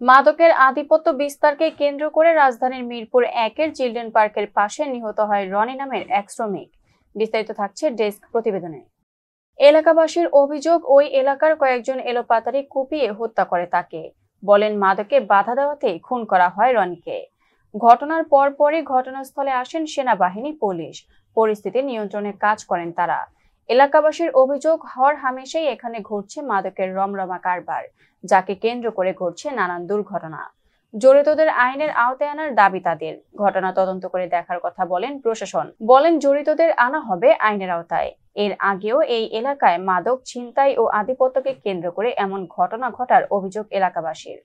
মাদকের আধিপত্য বিস্তারকে কেন্দ্র করে রাজধানীর মিরপুর ১-এর চিলড্রেন পার্কের পাশে নিহত হয় রনি নামের এক শ্রমিক। বিস্তারিত থাকছে ডেস্ক প্রতিবেদনে। এলাকাবাসীর অভিযোগ, ওই এলাকার কয়েকজন এলোপাতাড়ি কুপিয়ে হত্যা করে তাকে। বলেন, মাদকে বাধা দেওয়াতেই খুন করা হয় রনিকে। ঘটনার পরপরই ঘটনাস্থলে আসেন সেনাবাহিনী, পুলিশ। পরিস্থিতি নিয়ন্ত্রণে কাজ করেন তারা। এলাকাবাসীর অভিযোগ, হর হামেশাই এখানে ঘটছে মাদকের রমরমা কারবার, যাকে কেন্দ্র করে ঘটছে নানান দুর্ঘটনা। জড়িতদের আইনের আওতায় আনার দাবি তাদের। ঘটনা তদন্ত করে দেখার কথা বলেন প্রশাসন। বলেন, জড়িতদের আনা হবে আইনের আওতায়। এর আগেও এই এলাকায় মাদক ছিনতাই ও আধিপত্যকে কেন্দ্র করে এমন ঘটনা ঘটার অভিযোগ এলাকাবাসীর।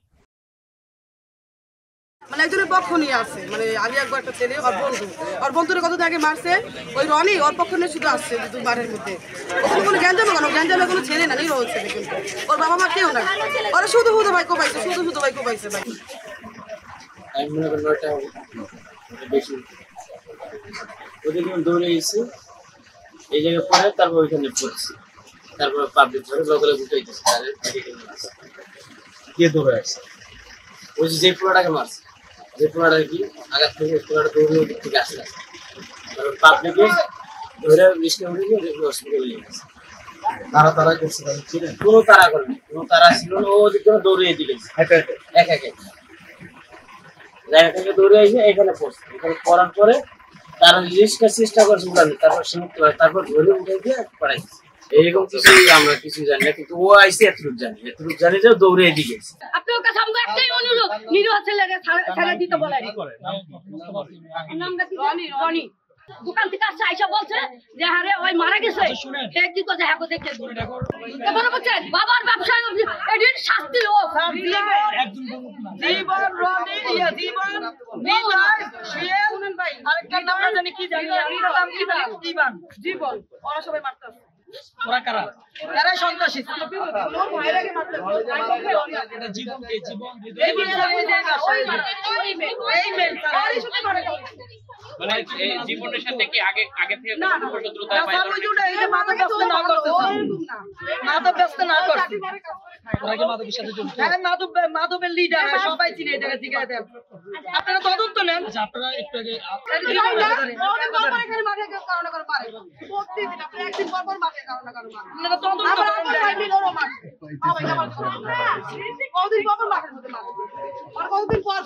মানে একজনের পক্ষ নিয়ে আসছে, মানে আমি একবার একটা ছেলে ওর বন্ধুরে কতদিন আগে মারছে, ওই রনি ওর পক্ষ নিয়ে শুধু আসছে বাড়ির মধ্যে। ওখানে কোনো গ্যাঞ্জামে কোনো ছেলে না, নিরহ ছেলে, কিন্তু ওর বাবা মা কেউ না। ওরা শুধু ভাই কোপাইছে, শুধু ভাই কোপাইছে ভাই। আমি মনে করি ৯টা বেশি ওদের দৌড়ে এসে এই জায়গায় পরে, তারপর ওইখানে পড়ছি, তারপর পাবলিক ধরে লগলে বুঝাইতেছে তাদের কে দৌড়ে আসছে। ওই যে পোড়াটাকে মারছে, যে পোড়াটা কি আঘাত থেকে পোড়াটা দৌড়ে ওদিক থেকে আসলে তারপর পাবলিকে ধরে রিস্কে উঠে হসপিটালে নিয়ে গেছে। তারা করছে, ছিলেন কোনো তারা করেনি, কোনো তারা ছিল না। ও ওদিক করে দৌড়িয়ে দিলে এক জায়গা থেকে দৌড়ে এসে এখানে পড়ছে। এখানে পড়ার পরে তারা রিস্কের চেষ্টা করছে উঠানো, তারপর সীমিত করে, তারপর ধরে উঠে দিয়ে পড়াইছে। এরকম কিছুই আমরা কিছু জানি না, কিন্তু ও আইসে এতটুকু জানি যে দৌড়ে এদিকে। আপনার কাছে আমরা একটাই অনুরোধ, নিরীহ ছেলেকে ছেড়ে দিতে বলেন। রনি দোকান থেকে আসছে, আইসা বলছে যে হারে ওই মারা গেছে, কি করছে হ্যাঁ দেখে মনে করছে বাবার ব্যবসায় এটির শাস্তি হোক। জীবন রনি জীবন আরেকটার নাম জানি কি জানি, জীবন ওরা সবাই মারতে আসছে। ওরা কারা? এরা সন্ত্রাসী। মানে জীবনের সাথে কি আগে থেকে শত্রুতা মাধবের লিডার সবাই চিনে আপনারা তদন্ত নেন। আপনারা একটু আগে কতদিন পর